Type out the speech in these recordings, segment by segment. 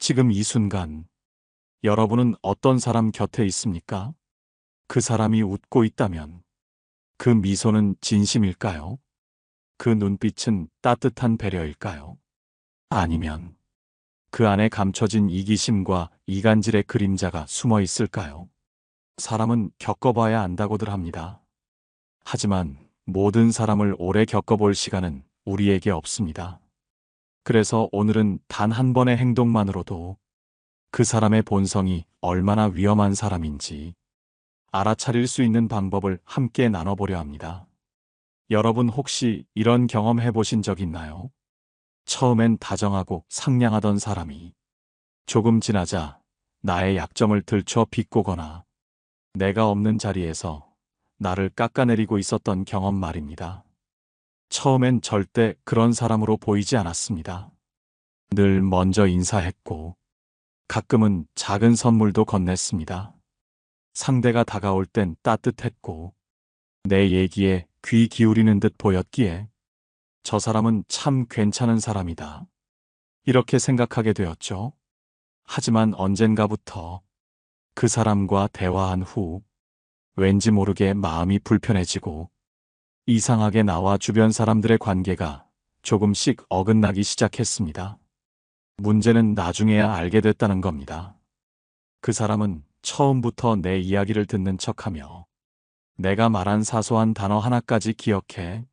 지금 이 순간 여러분은 어떤 사람 곁에 있습니까? 그 사람이 웃고 있다면 그 미소는 진심일까요? 그 눈빛은 따뜻한 배려일까요? 아니면 그 안에 감춰진 이기심과 이간질의 그림자가 숨어 있을까요? 사람은 겪어봐야 안다고들 합니다. 하지만 모든 사람을 오래 겪어볼 시간은 우리에게 없습니다. 그래서 오늘은 단 한 번의 행동만으로도 그 사람의 본성이 얼마나 위험한 사람인지 알아차릴 수 있는 방법을 함께 나눠보려 합니다. 여러분 혹시 이런 경험 해보신 적 있나요? 처음엔 다정하고 상냥하던 사람이 조금 지나자 나의 약점을 들춰 비꼬거나 내가 없는 자리에서 나를 깎아내리고 있었던 경험 말입니다. 처음엔 절대 그런 사람으로 보이지 않았습니다. 늘 먼저 인사했고 가끔은 작은 선물도 건넸습니다. 상대가 다가올 땐 따뜻했고 내 얘기에 귀 기울이는 듯 보였기에 저 사람은 참 괜찮은 사람이다. 이렇게 생각하게 되었죠. 하지만 언젠가부터 그 사람과 대화한 후 왠지 모르게 마음이 불편해지고 이상하게 나와 주변 사람들의 관계가 조금씩 어긋나기 시작했습니다. 문제는 나중에야 알게 됐다는 겁니다. 그 사람은 처음부터 내 이야기를 듣는 척하며 내가 말한 사소한 단어 하나까지 기억해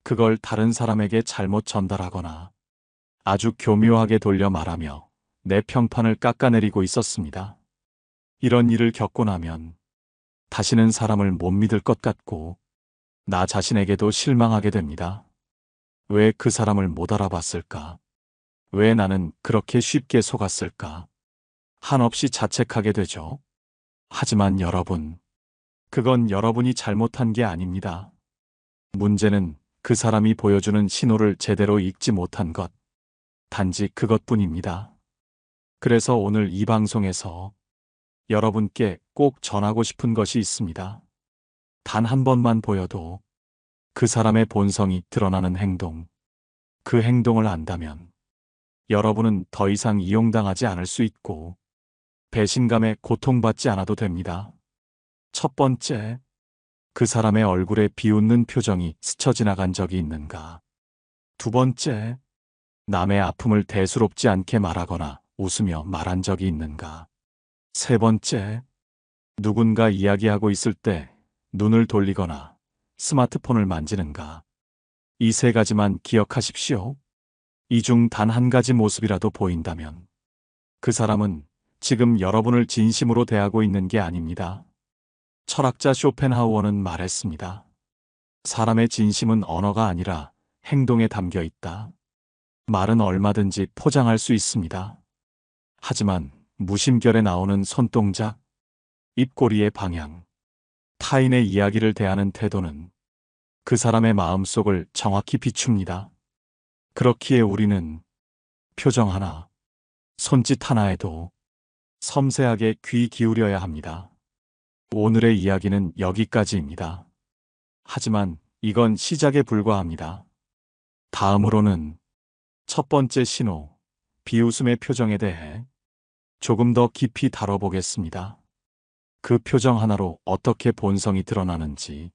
그걸 다른 사람에게 잘못 전달하거나 아주 교묘하게 돌려 말하며 내 평판을 깎아내리고 있었습니다. 이런 일을 겪고 나면 다시는 사람을 못 믿을 것 같고 나 자신에게도 실망하게 됩니다. 왜 그 사람을 못 알아봤을까? 왜 나는 그렇게 쉽게 속았을까? 한없이 자책하게 되죠. 하지만 여러분, 그건 여러분이 잘못한 게 아닙니다. 문제는 그 사람이 보여주는 신호를 제대로 읽지 못한 것, 단지 그것뿐입니다. 그래서 오늘 이 방송에서 여러분께 꼭 전하고 싶은 것이 있습니다. 단 한 번만 보여도 그 사람의 본성이 드러나는 행동, 그 행동을 안다면 여러분은 더 이상 이용당하지 않을 수 있고 배신감에 고통받지 않아도 됩니다. 첫 번째, 그 사람의 얼굴에 비웃는 표정이 스쳐 지나간 적이 있는가? 두 번째, 남의 아픔을 대수롭지 않게 말하거나 웃으며 말한 적이 있는가? 세 번째, 누군가 이야기하고 있을 때 눈을 돌리거나 스마트폰을 만지는가? 이 세 가지만 기억하십시오. 이 중 단 한 가지 모습이라도 보인다면 그 사람은 지금 여러분을 진심으로 대하고 있는 게 아닙니다. 철학자 쇼펜하우어는 말했습니다. 사람의 진심은 언어가 아니라 행동에 담겨 있다. 말은 얼마든지 포장할 수 있습니다. 하지만 무심결에 나오는 손동작, 입꼬리의 방향, 타인의 이야기를 대하는 태도는 그 사람의 마음속을 정확히 비춥니다. 그렇기에 우리는 표정 하나, 손짓 하나에도 섬세하게 귀 기울여야 합니다. 오늘의 이야기는 여기까지입니다. 하지만 이건 시작에 불과합니다. 다음으로는 첫 번째 신호, 비웃음의 표정에 대해 조금 더 깊이 다뤄보겠습니다. 그 표정 하나로 어떻게 본성이 드러나는지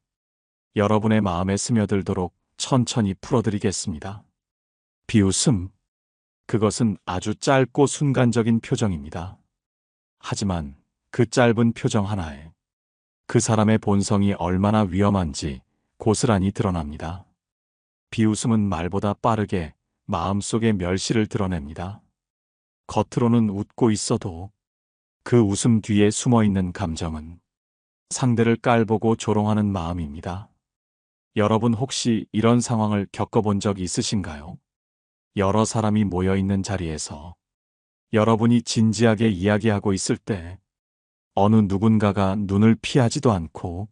여러분의 마음에 스며들도록 천천히 풀어드리겠습니다. 비웃음, 그것은 아주 짧고 순간적인 표정입니다. 하지만 그 짧은 표정 하나에 그 사람의 본성이 얼마나 위험한지 고스란히 드러납니다. 비웃음은 말보다 빠르게 마음속의 멸시를 드러냅니다. 겉으로는 웃고 있어도 그 웃음 뒤에 숨어 있는 감정은 상대를 깔보고 조롱하는 마음입니다. 여러분 혹시 이런 상황을 겪어본 적 있으신가요? 여러 사람이 모여 있는 자리에서 여러분이 진지하게 이야기하고 있을 때 어느 누군가가 눈을 피하지도 않고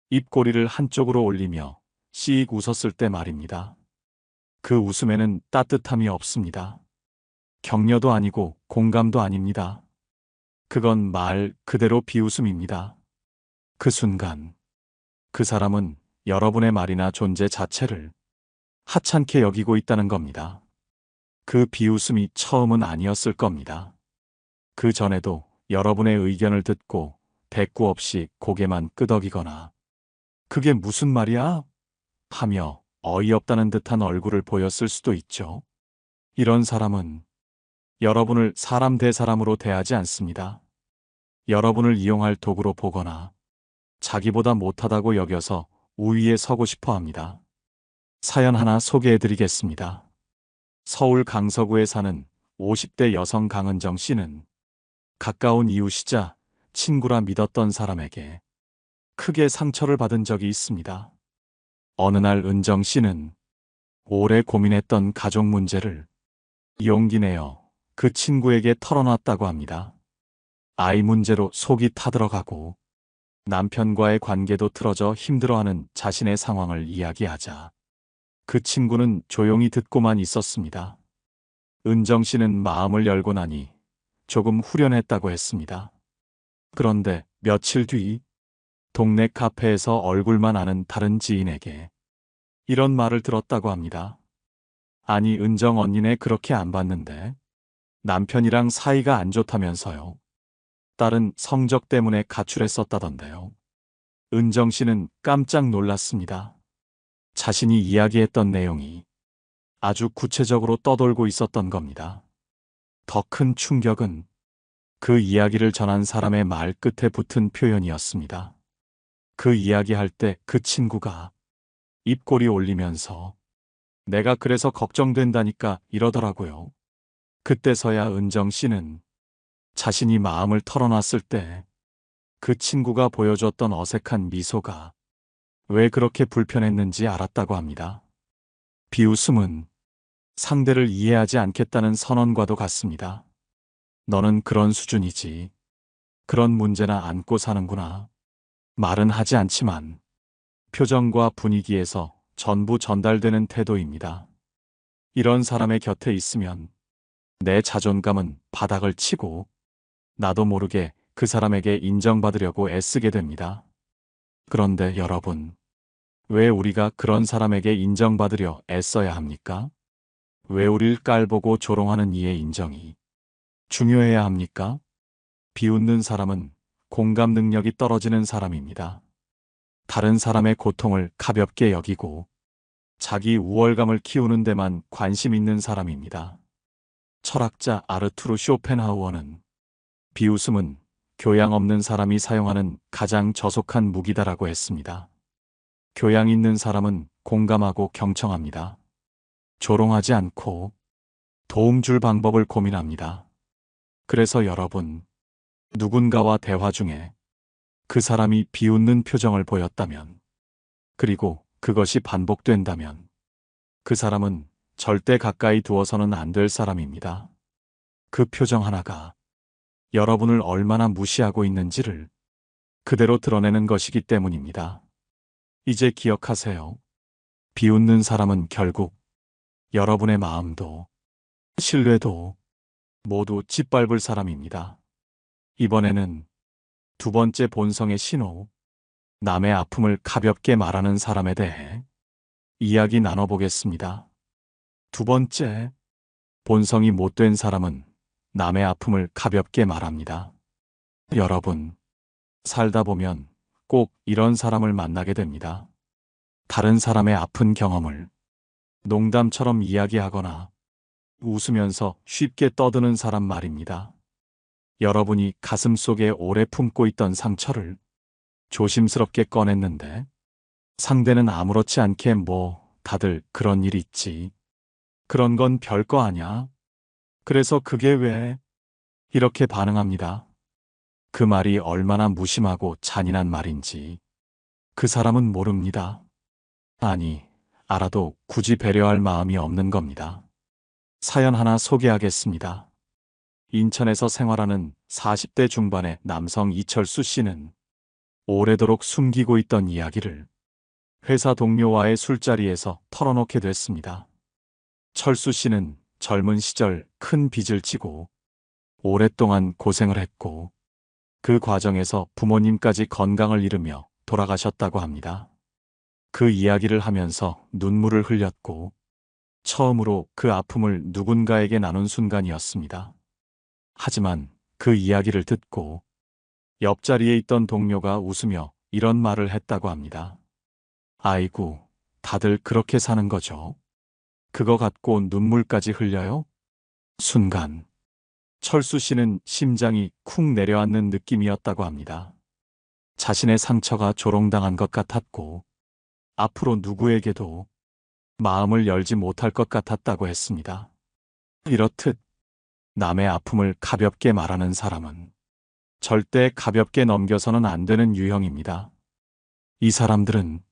입꼬리를 한쪽으로 올리며 씩 웃었을 때 말입니다. 그 웃음에는 따뜻함이 없습니다. 격려도 아니고 공감도 아닙니다. 그건 말 그대로 비웃음입니다. 그 순간 그 사람은 여러분의 말이나 존재 자체를 하찮게 여기고 있다는 겁니다. 그 비웃음이 처음은 아니었을 겁니다. 그 전에도 여러분의 의견을 듣고 대꾸 없이 고개만 끄덕이거나 그게 무슨 말이야? 하며 어이없다는 듯한 얼굴을 보였을 수도 있죠. 이런 사람은 여러분을 사람 대 사람으로 대하지 않습니다. 여러분을 이용할 도구로 보거나 자기보다 못하다고 여겨서 우위에 서고 싶어 합니다. 사연 하나 소개해 드리겠습니다. 서울 강서구에 사는 50대 여성 강은정 씨는 가까운 이웃이자 친구라 믿었던 사람에게 크게 상처를 받은 적이 있습니다. 어느 날 은정 씨는 오래 고민했던 가족 문제를 용기 내어 그 친구에게 털어놨다고 합니다. 아이 문제로 속이 타들어가고 남편과의 관계도 틀어져 힘들어하는 자신의 상황을 이야기하자 그 친구는 조용히 듣고만 있었습니다. 은정 씨는 마음을 열고 나니 조금 후련했다고 했습니다. 그런데 며칠 뒤 동네 카페에서 얼굴만 아는 다른 지인에게 이런 말을 들었다고 합니다. 아니, 은정 언니네 그렇게 안 봤는데 남편이랑 사이가 안 좋다면서요. 딸은 성적 때문에 가출했었다던데요. 은정 씨는 깜짝 놀랐습니다. 자신이 이야기했던 내용이 아주 구체적으로 떠돌고 있었던 겁니다. 더 큰 충격은 그 이야기를 전한 사람의 말 끝에 붙은 표현이었습니다. 그 이야기할 때 그 친구가 입꼬리 올리면서 내가 그래서 걱정된다니까 이러더라고요. 그때서야 은정 씨는 자신이 마음을 털어놨을 때 그 친구가 보여줬던 어색한 미소가 왜 그렇게 불편했는지 알았다고 합니다. 비웃음은 상대를 이해하지 않겠다는 선언과도 같습니다. 너는 그런 수준이지. 그런 문제나 안고 사는구나. 말은 하지 않지만 표정과 분위기에서 전부 전달되는 태도입니다. 이런 사람의 곁에 있으면 내 자존감은 바닥을 치고 나도 모르게 그 사람에게 인정받으려고 애쓰게 됩니다. 그런데 여러분, 왜 우리가 그런 사람에게 인정받으려 애써야 합니까? 왜 우릴 깔보고 조롱하는 이의 인정이 중요해야 합니까? 비웃는 사람은 공감 능력이 떨어지는 사람입니다. 다른 사람의 고통을 가볍게 여기고 자기 우월감을 키우는 데만 관심 있는 사람입니다. 철학자 아르투르 쇼펜하우어는 비웃음은 교양 없는 사람이 사용하는 가장 저속한 무기다라고 했습니다. 교양 있는 사람은 공감하고 경청합니다. 조롱하지 않고 도움 줄 방법을 고민합니다. 그래서 여러분, 누군가와 대화 중에 그 사람이 비웃는 표정을 보였다면, 그리고 그것이 반복된다면, 그 사람은 절대 가까이 두어서는 안 될 사람입니다. 그 표정 하나가 여러분을 얼마나 무시하고 있는지를 그대로 드러내는 것이기 때문입니다. 이제 기억하세요. 비웃는 사람은 결국 여러분의 마음도 신뢰도 모두 짓밟을 사람입니다. 이번에는 두 번째 본성의 신호, 남의 아픔을 가볍게 말하는 사람에 대해 이야기 나눠보겠습니다. 두 번째, 본성이 못된 사람은 남의 아픔을 가볍게 말합니다. 여러분, 살다 보면 꼭 이런 사람을 만나게 됩니다. 다른 사람의 아픈 경험을 농담처럼 이야기하거나 웃으면서 쉽게 떠드는 사람 말입니다. 여러분이 가슴속에 오래 품고 있던 상처를 조심스럽게 꺼냈는데 상대는 아무렇지 않게 다들 그런 일 있지. 그런 건 별거 아냐. 그래서 그게 왜? 이렇게 반응합니다. 그 말이 얼마나 무심하고 잔인한 말인지 그 사람은 모릅니다. 아니, 알아도 굳이 배려할 마음이 없는 겁니다. 사연 하나 소개하겠습니다. 인천에서 생활하는 40대 중반의 남성 이철수 씨는 오래도록 숨기고 있던 이야기를 회사 동료와의 술자리에서 털어놓게 됐습니다. 철수 씨는 젊은 시절 큰 빚을 지고 오랫동안 고생을 했고 그 과정에서 부모님까지 건강을 잃으며 돌아가셨다고 합니다. 그 이야기를 하면서 눈물을 흘렸고 처음으로 그 아픔을 누군가에게 나눈 순간이었습니다. 하지만 그 이야기를 듣고 옆자리에 있던 동료가 웃으며 이런 말을 했다고 합니다. 아이고, 다들 그렇게 사는 거죠. 그거 갖고 눈물까지 흘려요? 순간 철수 씨는 심장이 쿵 내려앉는 느낌이었다고 합니다. 자신의 상처가 조롱당한 것 같았고 앞으로 누구에게도 마음을 열지 못할 것 같았다고 했습니다. 이렇듯 남의 아픔을 가볍게 말하는 사람은 절대 가볍게 넘겨서는 안 되는 유형입니다. 이 사람들은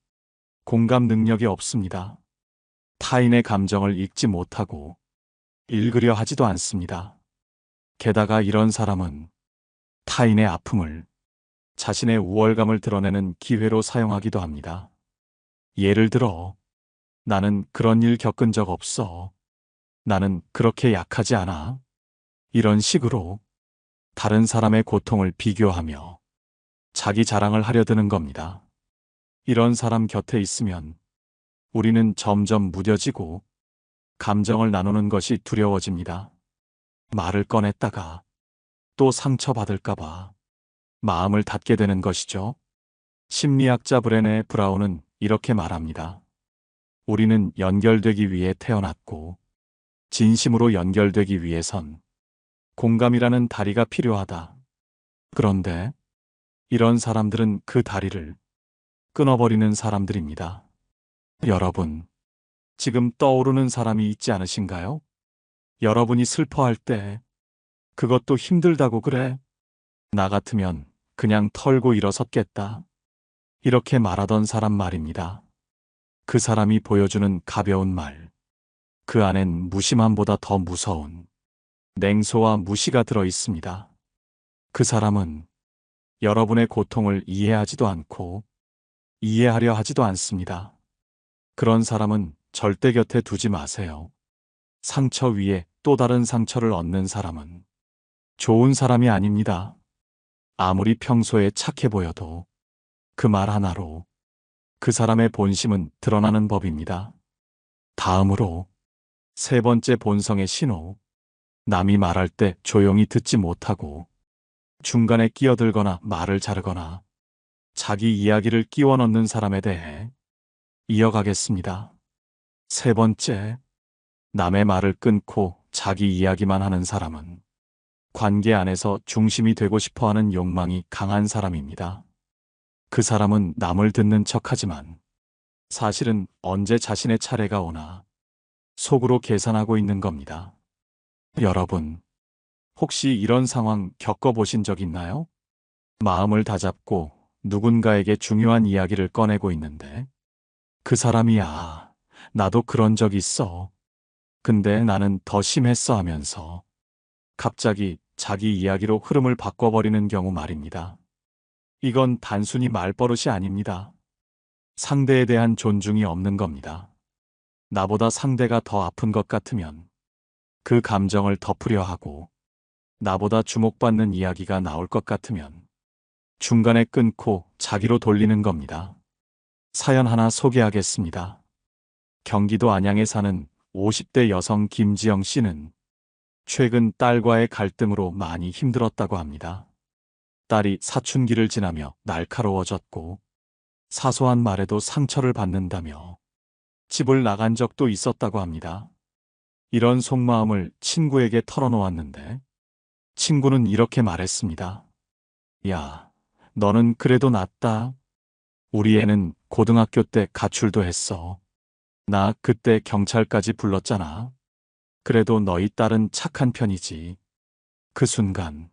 공감 능력이 없습니다. 타인의 감정을 읽지 못하고 읽으려 하지도 않습니다. 게다가 이런 사람은 타인의 아픔을 자신의 우월감을 드러내는 기회로 사용하기도 합니다. 예를 들어, 나는 그런 일 겪은 적 없어. 나는 그렇게 약하지 않아. 이런 식으로 다른 사람의 고통을 비교하며 자기 자랑을 하려 드는 겁니다. 이런 사람 곁에 있으면 우리는 점점 무뎌지고 감정을 나누는 것이 두려워집니다. 말을 꺼냈다가 또 상처받을까봐 마음을 닫게 되는 것이죠. 심리학자 브레네 브라운은 이렇게 말합니다. 우리는 연결되기 위해 태어났고 진심으로 연결되기 위해선 공감이라는 다리가 필요하다. 그런데 이런 사람들은 그 다리를 끊어버리는 사람들입니다. 여러분, 지금 떠오르는 사람이 있지 않으신가요? 여러분이 슬퍼할 때 그것도 힘들다고 그래. 나 같으면 그냥 털고 일어섰겠다. 이렇게 말하던 사람 말입니다. 그 사람이 보여주는 가벼운 말. 그 안엔 무심함보다 더 무서운 냉소와 무시가 들어 있습니다. 그 사람은 여러분의 고통을 이해하지도 않고 이해하려 하지도 않습니다. 그런 사람은 절대 곁에 두지 마세요. 상처 위에 또 다른 상처를 얻는 사람은 좋은 사람이 아닙니다. 아무리 평소에 착해 보여도 그 말 하나로 그 사람의 본심은 드러나는 법입니다. 다음으로 세 번째 본성의 신호. 남이 말할 때 조용히 듣지 못하고 중간에 끼어들거나 말을 자르거나 자기 이야기를 끼워 넣는 사람에 대해 이어가겠습니다. 세 번째, 남의 말을 끊고 자기 이야기만 하는 사람은 관계 안에서 중심이 되고 싶어 하는 욕망이 강한 사람입니다. 그 사람은 남을 듣는 척하지만 사실은 언제 자신의 차례가 오나 속으로 계산하고 있는 겁니다. 여러분, 혹시 이런 상황 겪어보신 적 있나요? 마음을 다잡고 누군가에게 중요한 이야기를 꺼내고 있는데 그 사람이 나도 그런 적 있어. 근데 나는 더 심했어 하면서 갑자기 자기 이야기로 흐름을 바꿔버리는 경우 말입니다. 이건 단순히 말버릇이 아닙니다. 상대에 대한 존중이 없는 겁니다. 나보다 상대가 더 아픈 것 같으면 그 감정을 덮으려 하고 나보다 주목받는 이야기가 나올 것 같으면 중간에 끊고 자기로 돌리는 겁니다. 사연 하나 소개하겠습니다. 경기도 안양에 사는 50대 여성 김지영 씨는 최근 딸과의 갈등으로 많이 힘들었다고 합니다. 딸이 사춘기를 지나며 날카로워졌고 사소한 말에도 상처를 받는다며 집을 나간 적도 있었다고 합니다. 이런 속마음을 친구에게 털어놓았는데 친구는 이렇게 말했습니다. 야, 너는 그래도 낫다. 우리 애는 고등학교 때 가출도 했어. 나 그때 경찰까지 불렀잖아. 그래도 너희 딸은 착한 편이지. 그 순간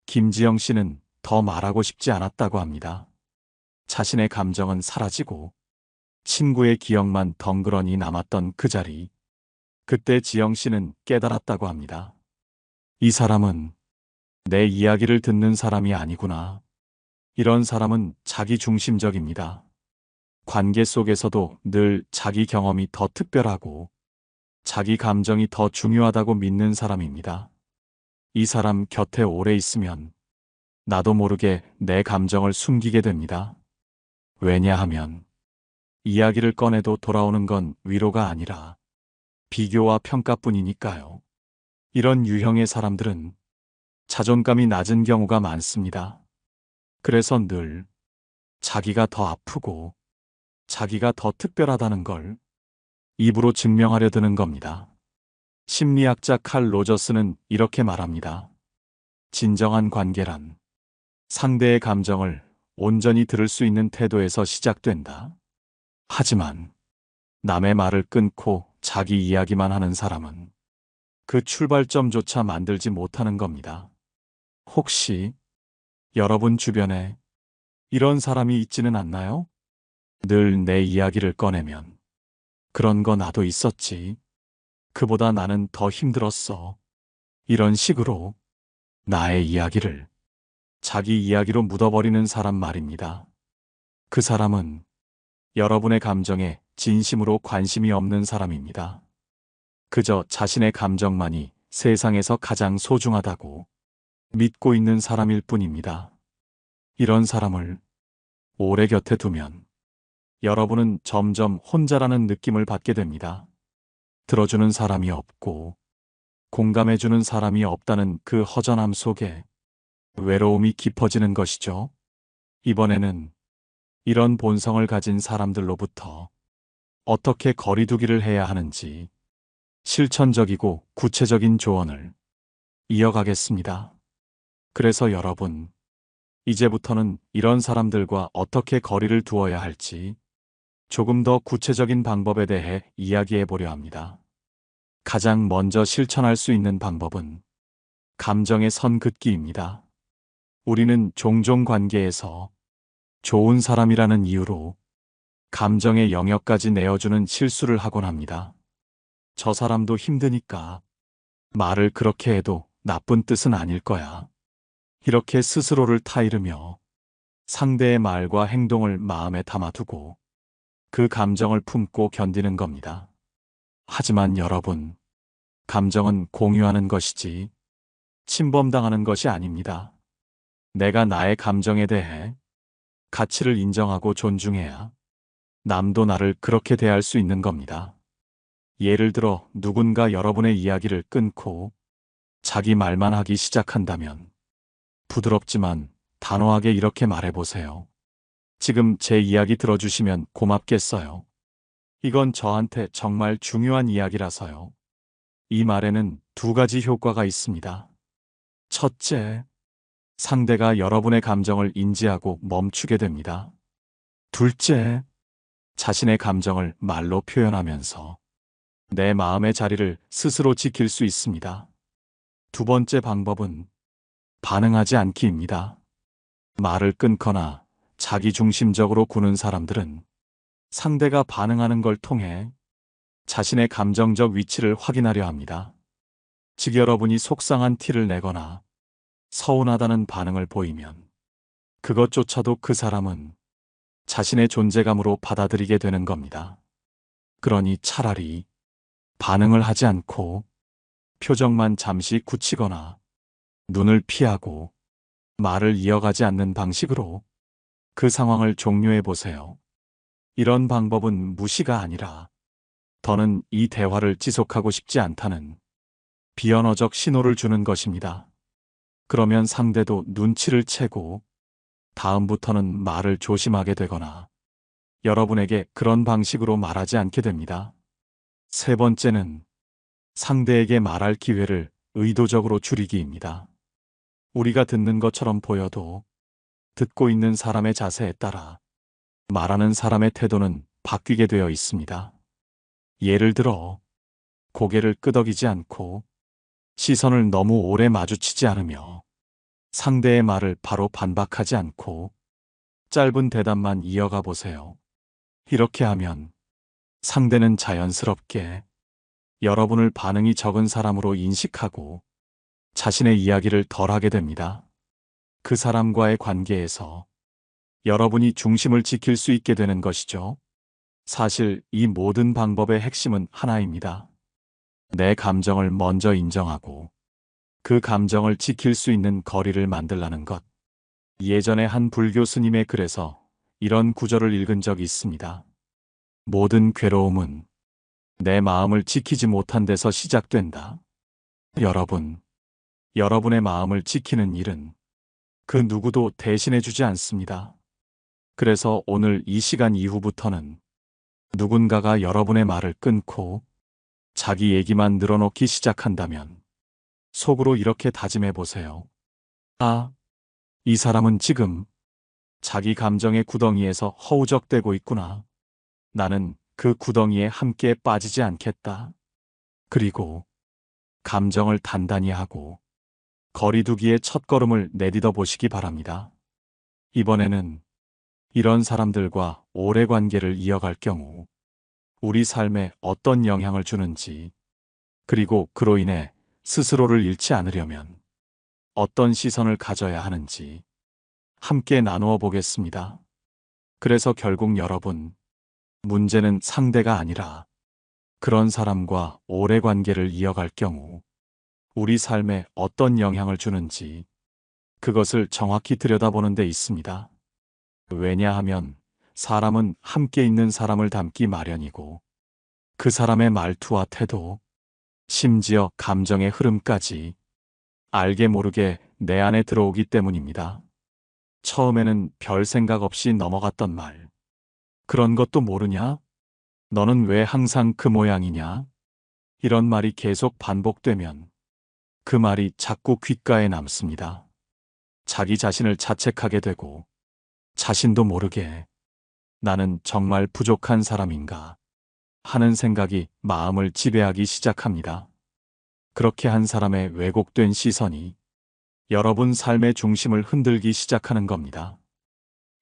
김지영 씨는 더 말하고 싶지 않았다고 합니다. 자신의 감정은 사라지고 친구의 기억만 덩그러니 남았던 그 자리. 그때 지영 씨는 깨달았다고 합니다. 이 사람은 내 이야기를 듣는 사람이 아니구나. 이런 사람은 자기중심적입니다. 관계 속에서도 늘 자기 경험이 더 특별하고 자기 감정이 더 중요하다고 믿는 사람입니다. 이 사람 곁에 오래 있으면 나도 모르게 내 감정을 숨기게 됩니다. 왜냐하면 이야기를 꺼내도 돌아오는 건 위로가 아니라 비교와 평가뿐이니까요. 이런 유형의 사람들은 자존감이 낮은 경우가 많습니다. 그래서 늘 자기가 더 아프고 자기가 더 특별하다는 걸 입으로 증명하려 드는 겁니다. 심리학자 칼 로저스는 이렇게 말합니다. 진정한 관계란 상대의 감정을 온전히 들을 수 있는 태도에서 시작된다. 하지만 남의 말을 끊고 자기 이야기만 하는 사람은 그 출발점조차 만들지 못하는 겁니다. 혹시 여러분 주변에 이런 사람이 있지는 않나요? 늘 내 이야기를 꺼내면 그런 거 나도 있었지. 그보다 나는 더 힘들었어. 이런 식으로 나의 이야기를 자기 이야기로 묻어버리는 사람 말입니다. 그 사람은 여러분의 감정에 진심으로 관심이 없는 사람입니다. 그저 자신의 감정만이 세상에서 가장 소중하다고 믿고 있는 사람일 뿐입니다. 이런 사람을 오래 곁에 두면 여러분은 점점 혼자라는 느낌을 받게 됩니다. 들어주는 사람이 없고 공감해주는 사람이 없다는 그 허전함 속에 외로움이 깊어지는 것이죠. 이번에는 이런 본성을 가진 사람들로부터 어떻게 거리두기를 해야 하는지 실천적이고 구체적인 조언을 이어가겠습니다. 그래서 여러분, 이제부터는 이런 사람들과 어떻게 거리를 두어야 할지 조금 더 구체적인 방법에 대해 이야기해 보려 합니다. 가장 먼저 실천할 수 있는 방법은 감정의 선 긋기입니다. 우리는 종종 관계에서 좋은 사람이라는 이유로 감정의 영역까지 내어주는 실수를 하곤 합니다. 저 사람도 힘드니까 말을 그렇게 해도 나쁜 뜻은 아닐 거야. 이렇게 스스로를 타이르며 상대의 말과 행동을 마음에 담아두고 그 감정을 품고 견디는 겁니다. 하지만 여러분, 감정은 공유하는 것이지 침범당하는 것이 아닙니다. 내가 나의 감정에 대해 가치를 인정하고 존중해야 남도 나를 그렇게 대할 수 있는 겁니다. 예를 들어 누군가 여러분의 이야기를 끊고 자기 말만 하기 시작한다면 부드럽지만 단호하게 이렇게 말해보세요. 지금 제 이야기 들어주시면 고맙겠어요. 이건 저한테 정말 중요한 이야기라서요. 이 말에는 두 가지 효과가 있습니다. 첫째, 상대가 여러분의 감정을 인지하고 멈추게 됩니다. 둘째, 자신의 감정을 말로 표현하면서 내 마음의 자리를 스스로 지킬 수 있습니다. 두 번째 방법은 반응하지 않기입니다. 말을 끊거나 자기중심적으로 구는 사람들은 상대가 반응하는 걸 통해 자신의 감정적 위치를 확인하려 합니다. 즉 여러분이 속상한 티를 내거나 서운하다는 반응을 보이면 그것조차도 그 사람은 자신의 존재감으로 받아들이게 되는 겁니다. 그러니 차라리 반응을 하지 않고 표정만 잠시 굳히거나 눈을 피하고 말을 이어가지 않는 방식으로 그 상황을 종료해 보세요. 이런 방법은 무시가 아니라 더는 이 대화를 지속하고 싶지 않다는 비언어적 신호를 주는 것입니다. 그러면 상대도 눈치를 채고 다음부터는 말을 조심하게 되거나 여러분에게 그런 방식으로 말하지 않게 됩니다. 세 번째는 상대에게 말할 기회를 의도적으로 줄이기입니다. 우리가 듣는 것처럼 보여도 듣고 있는 사람의 자세에 따라 말하는 사람의 태도는 바뀌게 되어 있습니다. 예를 들어 고개를 끄덕이지 않고 시선을 너무 오래 마주치지 않으며 상대의 말을 바로 반박하지 않고 짧은 대답만 이어가 보세요. 이렇게 하면 상대는 자연스럽게 여러분을 반응이 적은 사람으로 인식하고 자신의 이야기를 덜 하게 됩니다. 그 사람과의 관계에서 여러분이 중심을 지킬 수 있게 되는 것이죠. 사실 이 모든 방법의 핵심은 하나입니다. 내 감정을 먼저 인정하고 그 감정을 지킬 수 있는 거리를 만들라는 것. 예전에 한 불교 스님의 글에서 이런 구절을 읽은 적이 있습니다. 모든 괴로움은 내 마음을 지키지 못한 데서 시작된다. 여러분의 마음을 지키는 일은 그 누구도 대신해 주지 않습니다. 그래서 오늘 이 시간 이후부터는 누군가가 여러분의 말을 끊고 자기 얘기만 늘어놓기 시작한다면 속으로 이렇게 다짐해 보세요. 아, 이 사람은 지금 자기 감정의 구덩이에서 허우적대고 있구나. 나는 그 구덩이에 함께 빠지지 않겠다. 그리고 감정을 단단히 하고 거리두기의 첫걸음을 내딛어 보시기 바랍니다. 이번에는 이런 사람들과 오래 관계를 이어갈 경우 우리 삶에 어떤 영향을 주는지, 그리고 그로 인해 스스로를 잃지 않으려면 어떤 시선을 가져야 하는지 함께 나누어 보겠습니다. 그래서 결국 여러분, 문제는 상대가 아니라 그런 사람과 오래 관계를 이어갈 경우 우리 삶에 어떤 영향을 주는지 그것을 정확히 들여다보는 데 있습니다. 왜냐하면 사람은 함께 있는 사람을 닮기 마련이고 그 사람의 말투와 태도, 심지어 감정의 흐름까지 알게 모르게 내 안에 들어오기 때문입니다. 처음에는 별 생각 없이 넘어갔던 말. 그런 것도 모르냐? 너는 왜 항상 그 모양이냐? 이런 말이 계속 반복되면 그 말이 자꾸 귓가에 남습니다. 자기 자신을 자책하게 되고 자신도 모르게 나는 정말 부족한 사람인가 하는 생각이 마음을 지배하기 시작합니다. 그렇게 한 사람의 왜곡된 시선이 여러분 삶의 중심을 흔들기 시작하는 겁니다.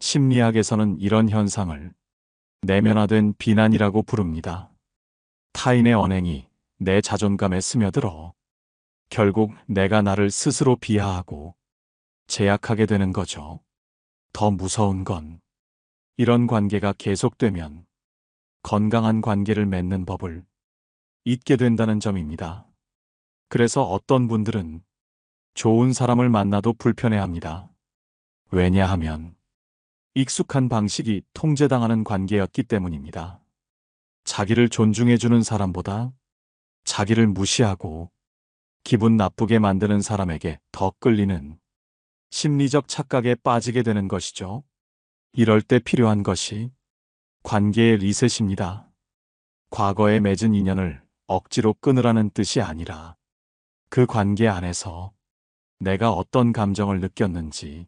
심리학에서는 이런 현상을 내면화된 비난이라고 부릅니다. 타인의 언행이 내 자존감에 스며들어 결국 내가 나를 스스로 비하하고 제약하게 되는 거죠. 더 무서운 건 이런 관계가 계속되면 건강한 관계를 맺는 법을 잊게 된다는 점입니다. 그래서 어떤 분들은 좋은 사람을 만나도 불편해합니다. 왜냐하면 익숙한 방식이 통제당하는 관계였기 때문입니다. 자기를 존중해주는 사람보다 자기를 무시하고 기분 나쁘게 만드는 사람에게 더 끌리는 심리적 착각에 빠지게 되는 것이죠. 이럴 때 필요한 것이 관계의 리셋입니다. 과거에 맺은 인연을 억지로 끊으라는 뜻이 아니라 그 관계 안에서 내가 어떤 감정을 느꼈는지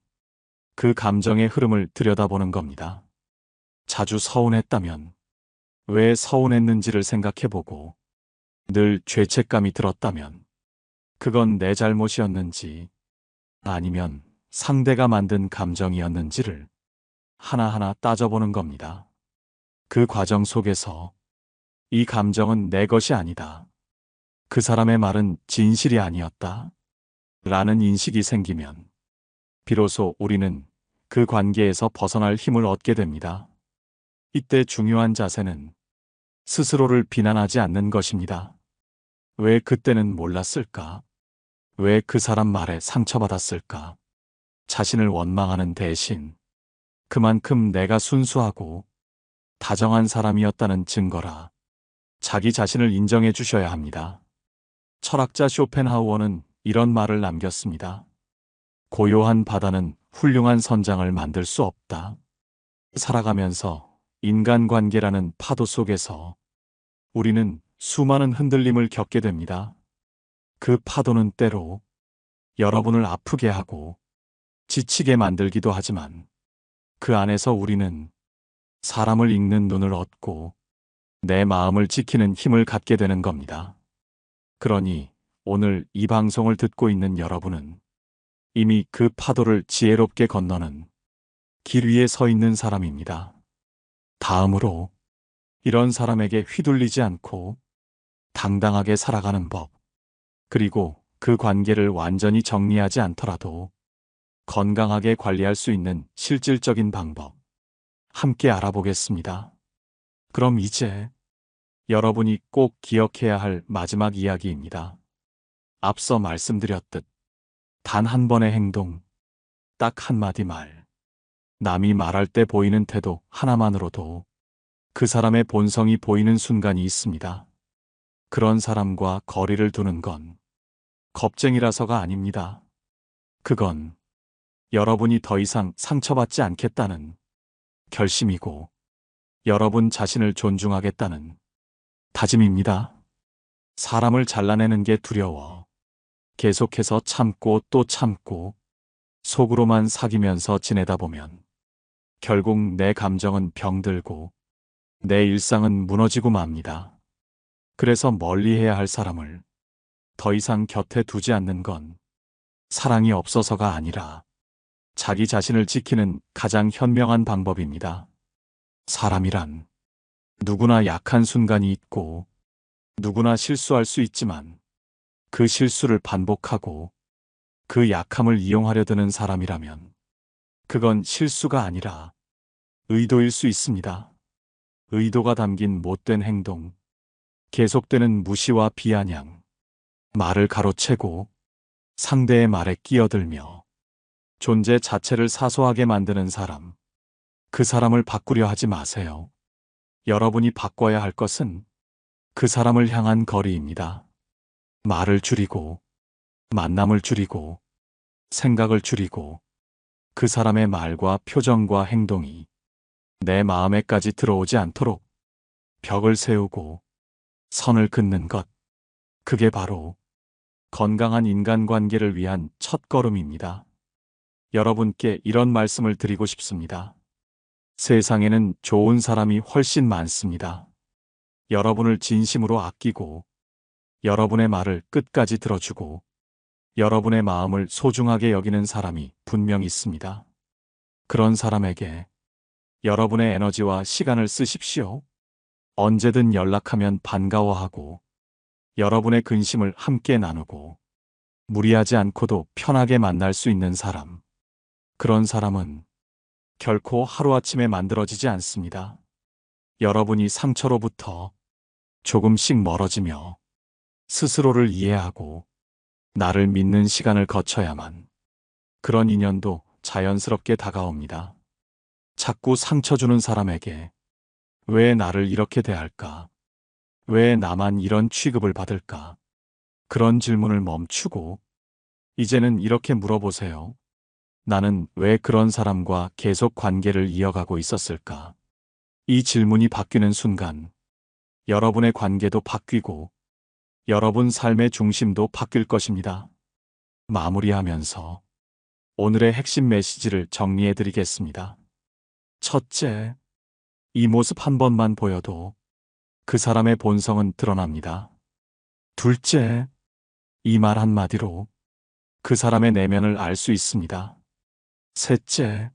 그 감정의 흐름을 들여다보는 겁니다. 자주 서운했다면 왜 서운했는지를 생각해보고 늘 죄책감이 들었다면 그건 내 잘못이었는지 아니면 상대가 만든 감정이었는지를 하나하나 따져보는 겁니다. 그 과정 속에서 이 감정은 내 것이 아니다. 그 사람의 말은 진실이 아니었다. 라는 인식이 생기면 비로소 우리는 그 관계에서 벗어날 힘을 얻게 됩니다. 이때 중요한 자세는 스스로를 비난하지 않는 것입니다. 왜 그때는 몰랐을까? 왜 그 사람 말에 상처받았을까? 자신을 원망하는 대신 그만큼 내가 순수하고 다정한 사람이었다는 증거라 자기 자신을 인정해 주셔야 합니다. 철학자 쇼펜하우어는 이런 말을 남겼습니다. 고요한 바다는 훌륭한 선장을 만들 수 없다. 살아가면서 인간관계라는 파도 속에서 우리는 수많은 흔들림을 겪게 됩니다. 그 파도는 때로 여러분을 아프게 하고 지치게 만들기도 하지만 그 안에서 우리는 사람을 읽는 눈을 얻고 내 마음을 지키는 힘을 갖게 되는 겁니다. 그러니 오늘 이 방송을 듣고 있는 여러분은 이미 그 파도를 지혜롭게 건너는 길 위에 서 있는 사람입니다. 다음으로 이런 사람에게 휘둘리지 않고 당당하게 살아가는 법, 그리고 그 관계를 완전히 정리하지 않더라도 건강하게 관리할 수 있는 실질적인 방법, 함께 알아보겠습니다. 그럼 이제 여러분이 꼭 기억해야 할 마지막 이야기입니다. 앞서 말씀드렸듯 단 한 번의 행동, 딱 한마디 말, 남이 말할 때 보이는 태도 하나만으로도 그 사람의 본성이 보이는 순간이 있습니다. 그런 사람과 거리를 두는 건 겁쟁이라서가 아닙니다. 그건 여러분이 더 이상 상처받지 않겠다는 결심이고 여러분 자신을 존중하겠다는 다짐입니다. 사람을 잘라내는 게 두려워 계속해서 참고 또 참고 속으로만 사귀면서 지내다 보면 결국 내 감정은 병들고 내 일상은 무너지고 맙니다. 그래서 멀리해야 할 사람을 더 이상 곁에 두지 않는 건 사랑이 없어서가 아니라 자기 자신을 지키는 가장 현명한 방법입니다. 사람이란 누구나 약한 순간이 있고 누구나 실수할 수 있지만 그 실수를 반복하고 그 약함을 이용하려 드는 사람이라면 그건 실수가 아니라 의도일 수 있습니다. 의도가 담긴 못된 행동, 계속되는 무시와 비아냥, 말을 가로채고 상대의 말에 끼어들며 존재 자체를 사소하게 만드는 사람, 그 사람을 바꾸려 하지 마세요. 여러분이 바꿔야 할 것은 그 사람을 향한 거리입니다. 말을 줄이고, 만남을 줄이고, 생각을 줄이고, 그 사람의 말과 표정과 행동이 내 마음에까지 들어오지 않도록 벽을 세우고 선을 긋는 것. 그게 바로 건강한 인간관계를 위한 첫걸음입니다. 여러분께 이런 말씀을 드리고 싶습니다. 세상에는 좋은 사람이 훨씬 많습니다. 여러분을 진심으로 아끼고 여러분의 말을 끝까지 들어주고 여러분의 마음을 소중하게 여기는 사람이 분명 있습니다. 그런 사람에게 여러분의 에너지와 시간을 쓰십시오. 언제든 연락하면 반가워하고 여러분의 근심을 함께 나누고 무리하지 않고도 편하게 만날 수 있는 사람. 그런 사람은 결코 하루아침에 만들어지지 않습니다. 여러분이 상처로부터 조금씩 멀어지며 스스로를 이해하고 나를 믿는 시간을 거쳐야만 그런 인연도 자연스럽게 다가옵니다. 자꾸 상처 주는 사람에게 왜 나를 이렇게 대할까? 왜 나만 이런 취급을 받을까? 그런 질문을 멈추고 이제는 이렇게 물어보세요. 나는 왜 그런 사람과 계속 관계를 이어가고 있었을까? 이 질문이 바뀌는 순간 여러분의 관계도 바뀌고 여러분 삶의 중심도 바뀔 것입니다. 마무리하면서 오늘의 핵심 메시지를 정리해 드리겠습니다. 첫째, 이 모습 한 번만 보여도 그 사람의 본성은 드러납니다. 둘째, 이 말 한마디로 그 사람의 내면을 알 수 있습니다. 셋째,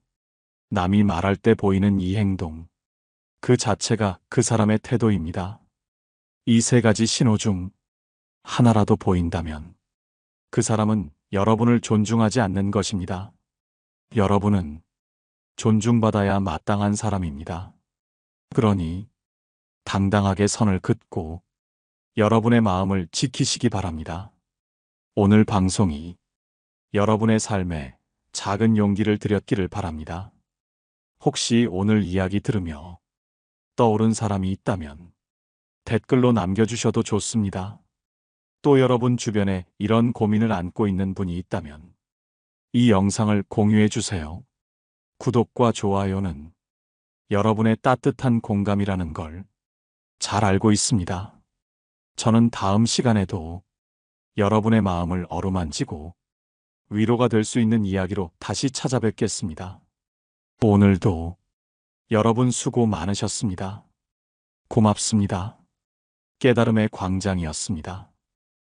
남이 말할 때 보이는 이 행동, 그 자체가 그 사람의 태도입니다. 이 세 가지 신호 중 하나라도 보인다면 그 사람은 여러분을 존중하지 않는 것입니다. 여러분은 존중받아야 마땅한 사람입니다. 그러니 당당하게 선을 긋고 여러분의 마음을 지키시기 바랍니다. 오늘 방송이 여러분의 삶에 작은 용기를 드렸기를 바랍니다. 혹시 오늘 이야기 들으며 떠오른 사람이 있다면 댓글로 남겨주셔도 좋습니다. 또 여러분 주변에 이런 고민을 안고 있는 분이 있다면 이 영상을 공유해 주세요. 구독과 좋아요는 여러분의 따뜻한 공감이라는 걸 잘 알고 있습니다. 저는 다음 시간에도 여러분의 마음을 어루만지고 위로가 될 수 있는 이야기로 다시 찾아뵙겠습니다. 오늘도 여러분 수고 많으셨습니다. 고맙습니다. 깨달음의 광장이었습니다.